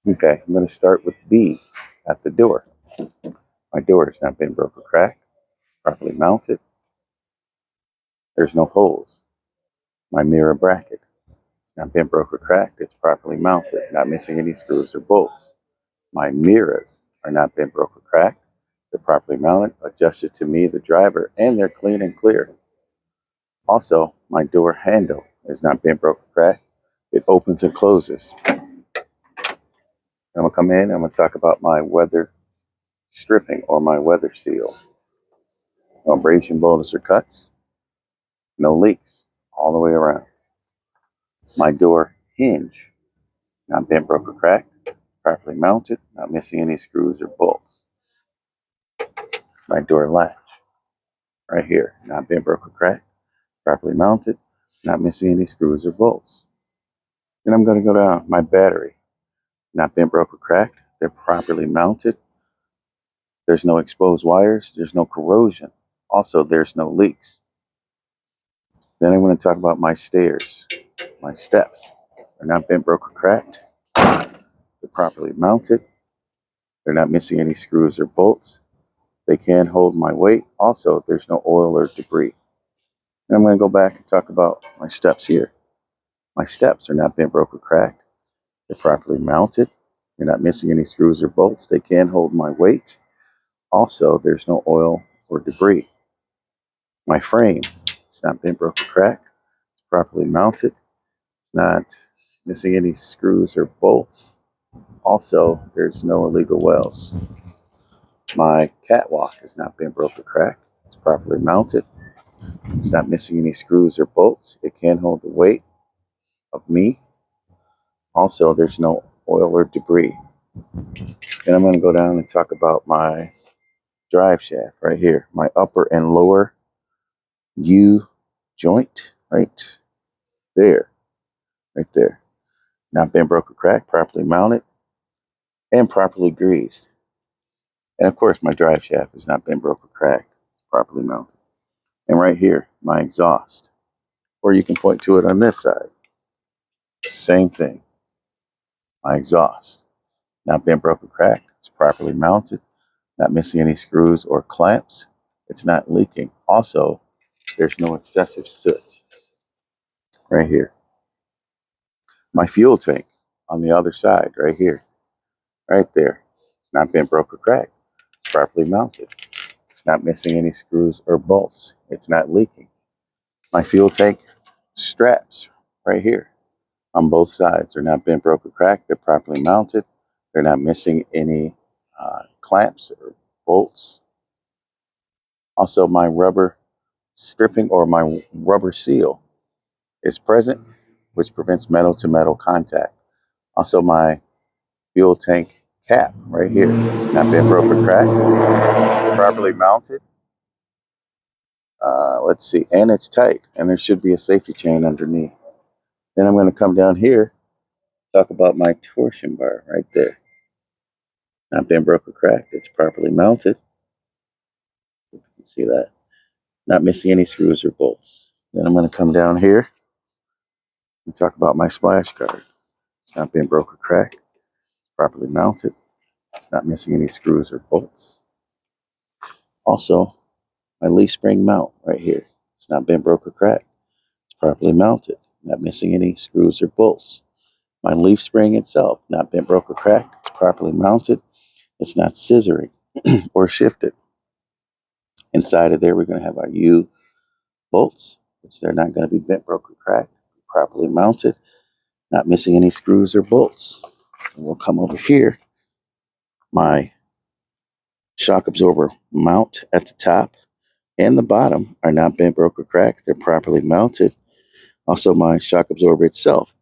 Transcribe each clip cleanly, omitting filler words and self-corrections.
Okay, I'm going to start with B at the door. My door has not been broke or cracked, properly mounted. There's no holes. My mirror bracket, it's not been broke or cracked. It's properly mounted, not missing any screws or bolts. My mirrors are not been broke or cracked. They're properly mounted, adjusted to me, the driver, and they're clean and clear. Also, my door handle has not been broke or cracked. It opens and closes. I'm going to come in and I'm going to talk about my weather stripping or my weather seal. No abrasion, bonus, or cuts. No leaks all the way around. My door hinge, not bent, broke, or cracked. Properly mounted, not missing any screws or bolts. My door latch, right here, not bent, broke, or cracked. Properly mounted, not missing any screws or bolts. Then I'm going to go down. My battery, not bent, broke, or cracked. They're properly mounted. There's no exposed wires. There's no corrosion. Also, there's no leaks. Then I'm going to talk about my stairs. My steps are not bent, broke, or cracked. They're properly mounted. They're not missing any screws or bolts. They can hold my weight. Also, there's no oil or debris. And I'm going to go back and talk about my steps here. My steps are not bent, broke, or cracked. They're properly mounted. They're not missing any screws or bolts. They can hold my weight. Also, there's no oil or debris. My frame is not bent, broke, or cracked. It's properly mounted. Not missing any screws or bolts. Also, there's no illegal welds. My catwalk has not been broke or cracked. It's properly mounted. It's not missing any screws or bolts. It can hold the weight of me. Also, there's no oil or debris. And I'm going to go down and talk about my drive shaft right here. My upper and lower U joint right there. Right there. Not been broke or cracked, properly mounted, and properly greased. And of course, my drive shaft has not been broke or cracked, properly mounted. And right here, my exhaust. Or you can point to it on this side. Same thing. My exhaust. Not been broke or cracked. It's properly mounted. Not missing any screws or clamps. It's not leaking. Also, there's no excessive soot. Right here. My fuel tank on the other side, right here. Right there. It's not been broke or cracked. It's properly mounted. It's not missing any screws or bolts. It's not leaking. My fuel tank straps right here on both sides are not bent, broke, or cracked. They're properly mounted. They're not missing any clamps or bolts. Also, my rubber stripping or my rubber seal is present, which prevents metal to metal contact. Also, my fuel tank cap right here. It's not bent, broke, or cracked. Properly mounted. Let's see, and it's tight, and there should be a safety chain underneath. Then I'm going to come down here, talk about my torsion bar right there. Not been broke or cracked. It's properly mounted. You can see that. Not missing any screws or bolts. Then I'm going to come down here and talk about my splash guard. It's not been broke or cracked. It's properly mounted. It's not missing any screws or bolts. Also, my leaf spring mount right here. It's not been broke or cracked. It's properly mounted. Not missing any screws or bolts. My leaf spring itself, not bent, broke, or cracked. It's properly mounted. It's not scissoring or shifted. Inside of there, we're going to have our U bolts, which they're not going to be bent, broke, or cracked. Properly mounted, not missing any screws or bolts. And we'll come over here. My shock absorber mount at the top and the bottom are not bent, broke, or cracked. They're properly mounted. Also, my shock absorber itself,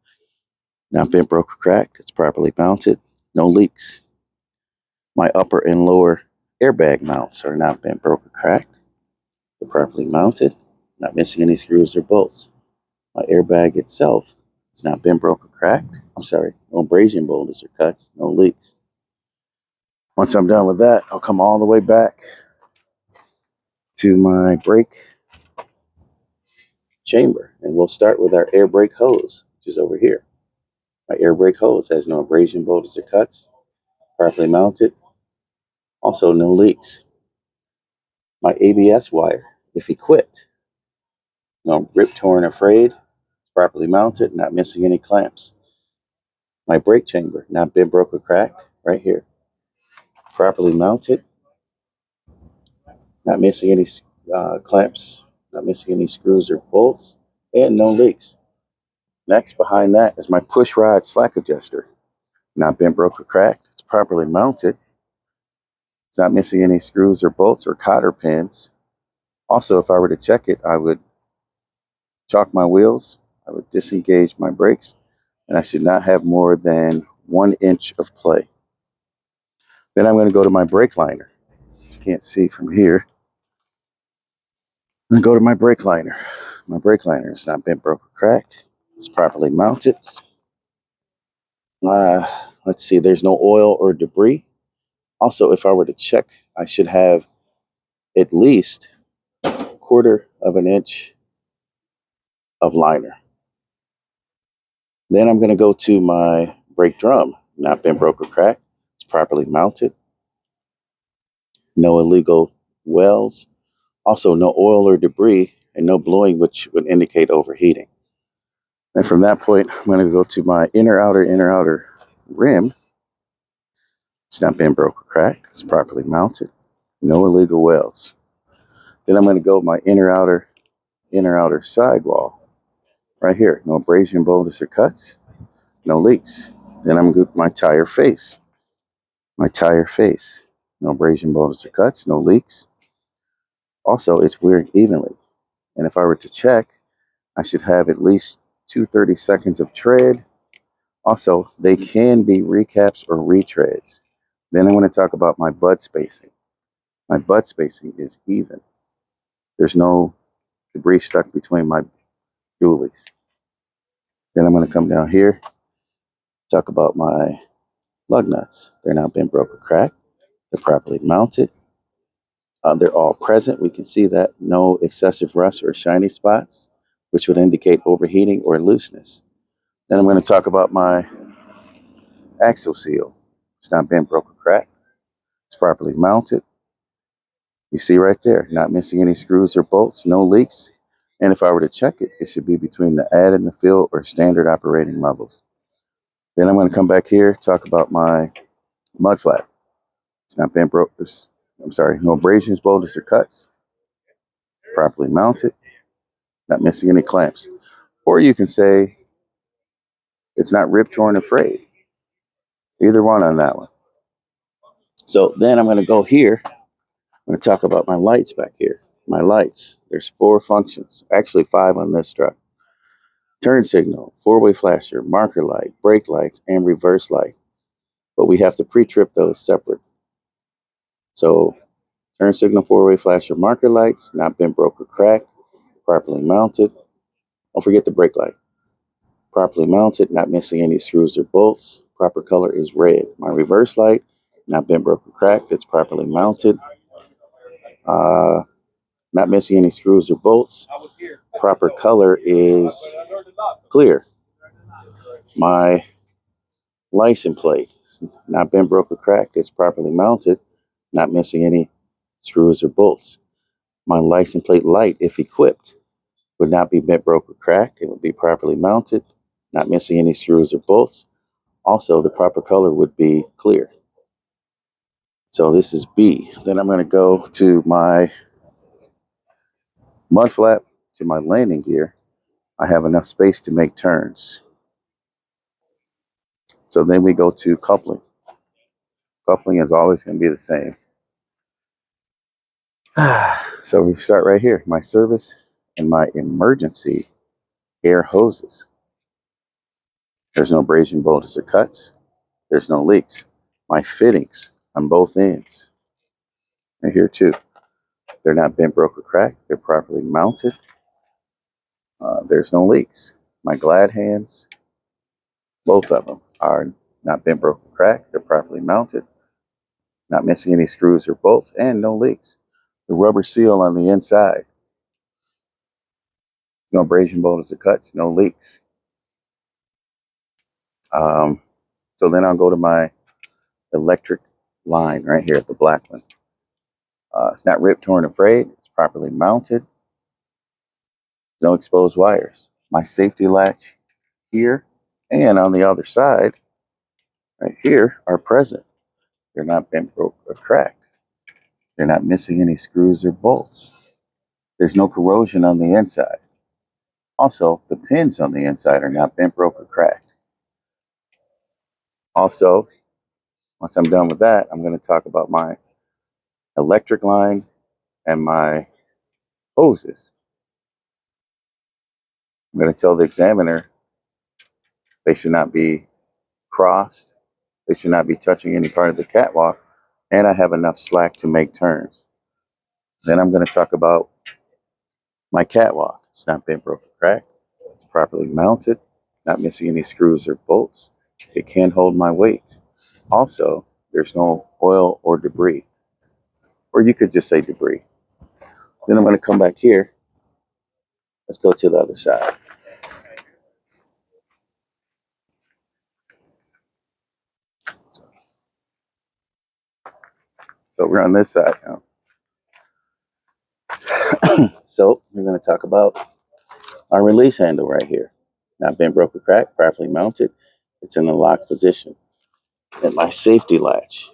not bent, broke, or cracked. It's properly mounted. No leaks. My upper and lower airbag mounts are not bent, broke, or cracked. They're properly mounted, not missing any screws or bolts. My airbag itself is not bent, broke, or cracked. I'm sorry, no abrasion, boulders, or cuts, no leaks. Once I'm done with that, I'll come all the way back to my brake chamber, and we'll start with our air brake hose, which is over here. My air brake hose has no abrasion, boulders, or cuts. Properly mounted. Also, no leaks. My ABS wire, if equipped, no rip, torn, or frayed. Properly mounted, not missing any clamps. My brake chamber, not bent, broke, or cracked. Right here. Properly mounted, not missing any clamps, not missing any screws or bolts, and no leaks. Next, behind that is my push rod slack adjuster. Not bent, broke, or cracked. It's properly mounted. It's not missing any screws or bolts or cotter pins. Also, if I were to check it, I would chalk my wheels, I would disengage my brakes, and I should not have more than 1 inch of play. Then I'm going to go to my brake liner. You can't see from here. I'm going to go to my brake liner. My brake liner is not bent, broke, or cracked. It's properly mounted. Let's see, there's no oil or debris. Also, if I were to check, I should have at least 1/4 inch of liner. Then I'm going to go to my brake drum, not bent, broke, or cracked. It's properly mounted. No illegal wells. Also, no oil or debris, and no blowing, which would indicate overheating. And from that point, I'm going to go to my inner outer rim. It's not bent, broke, or cracked. It's properly mounted. No illegal wells. Then I'm going to go my inner outer sidewall. Right here. No abrasion, boulders, or cuts. No leaks. Then I'm going to go my tire face. My tire face. No abrasion, boulders, or cuts. No leaks. Also, it's wearing evenly. And if I were to check, I should have at least 2 30 seconds of tread. Also, they can be recaps or retreads. Then I want to talk about my bud spacing. My bud spacing is even. There's no debris stuck between my dualies. Then I'm going to come down here, talk about my lug nuts. They're not bent, broke, or cracked. They're properly mounted. They're all present. We can see that no excessive rust or shiny spots, which would indicate overheating or looseness. Then I'm going to talk about my axle seal. It's not bent, broke, or cracked. It's properly mounted. You see right there, not missing any screws or bolts, no leaks. And if I were to check it, it should be between the add and the fill or standard operating levels. Then I'm going to come back here, talk about my mud flap. It's not bent, broke. I'm sorry, no abrasions, boulders, or cuts. Properly mounted, not missing any clamps. Or you can say it's not ripped, torn, or frayed. Either one on that one. So then I'm going to go here. I'm going to talk about my lights back here. My lights. There's 4 functions, actually 5 on this truck. Turn signal, 4-way flasher, marker light, brake lights, and reverse light. But we have to pre-trip those separate. So turn signal, 4-way flasher, marker lights, not bent, broke, or cracked, properly mounted. Don't forget the brake light. Properly mounted, not missing any screws or bolts. Proper color is red. My reverse light, not bent, broke, or cracked. It's properly mounted. Not missing any screws or bolts. Proper color is clear. My license plate, not bent, broke, or cracked. It's properly mounted. Not missing any screws or bolts. My license plate light, if equipped, would not be bent, broke, or cracked. It would be properly mounted. Not missing any screws or bolts. Also, the proper color would be clear. So this is B. Then I'm going to go to my mud flap, to my landing gear. I have enough space to make turns. So then we go to coupling. Coupling is always going to be the same. So we start right here. My service and my emergency air hoses. There's no abrasion, boulders, or cuts. There's no leaks. My fittings on both ends. And here too. They're not bent, broke, or cracked. They're properly mounted. There's no leaks. My glad hands, both of them, are not bent, broke, or cracked. They're properly mounted. Not missing any screws or bolts, and no leaks. The rubber seal on the inside. No abrasion, boulders, or cuts. No leaks. So then I'll go to my electric line right here, the black one. It's not ripped, torn, or frayed. It's properly mounted. No exposed wires. My safety latch here and on the other side, right here, are present. They're not bent, broke, or cracked. They're not missing any screws or bolts. There's no corrosion on the inside. Also, the pins on the inside are not bent, broke, or cracked. Also, once I'm done with that, I'm going to talk about my electric line and my hoses. I'm going to tell the examiner they should not be crossed. They should not be touching any part of the catwalk. And I have enough slack to make turns. Then I'm going to talk about my catwalk. It's not bent, broken, cracked. It's properly mounted, not missing any screws or bolts. It can hold my weight. Also, there's no oil or debris. Or you could just say debris. Then I'm going to come back here. Let's go to the other side. So we're on this side now. So we're going to talk about our release handle right here. Not bent, broken, cracked, properly mounted. It's in the lock position. And my safety latch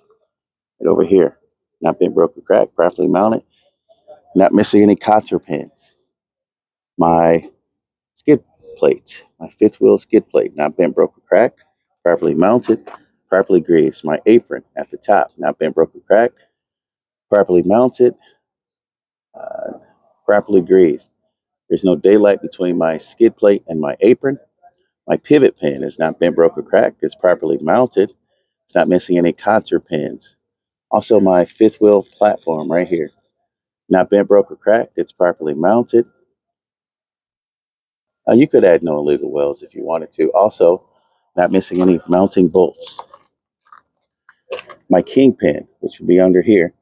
right over here. Not bent, broken, cracked, properly mounted. Not missing any cotter pins. My skid plate, my fifth wheel skid plate, not bent, broken, cracked, properly mounted, properly greased. My apron at the top, not bent, broken, cracked, properly mounted, uh, properly greased. There's no daylight between my skid plate and my apron. My pivot pin is not bent, broken, cracked. It's properly mounted. It's not missing any cotter pins. Also, my fifth wheel platform right here, not bent, broken, cracked. It's properly mounted. You could add no illegal welds if you wanted to. Also, not missing any mounting bolts. My kingpin, which would be under here,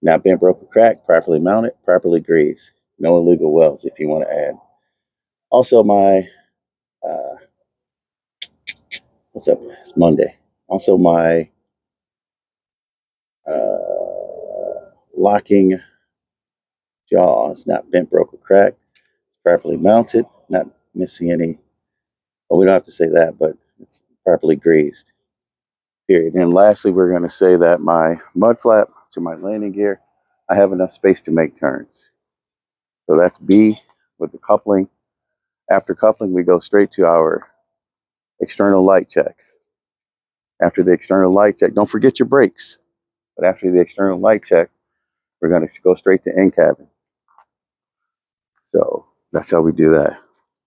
not bent, broken, cracked, properly mounted, properly greased. No illegal welds if you want to add. Also, my what's up? It's Monday. Also, my locking jaw is not bent, broken, cracked, properly mounted, not missing any. Well, we don't have to say that, but it's properly greased. Period. And lastly, we're going to say that my mud flap to my landing gear, I have enough space to make turns. So that's B with the coupling. After coupling, we go straight to our external light check. After the external light check, don't forget your brakes. But after the external light check, we're going to go straight to in cabin. So that's how we do that.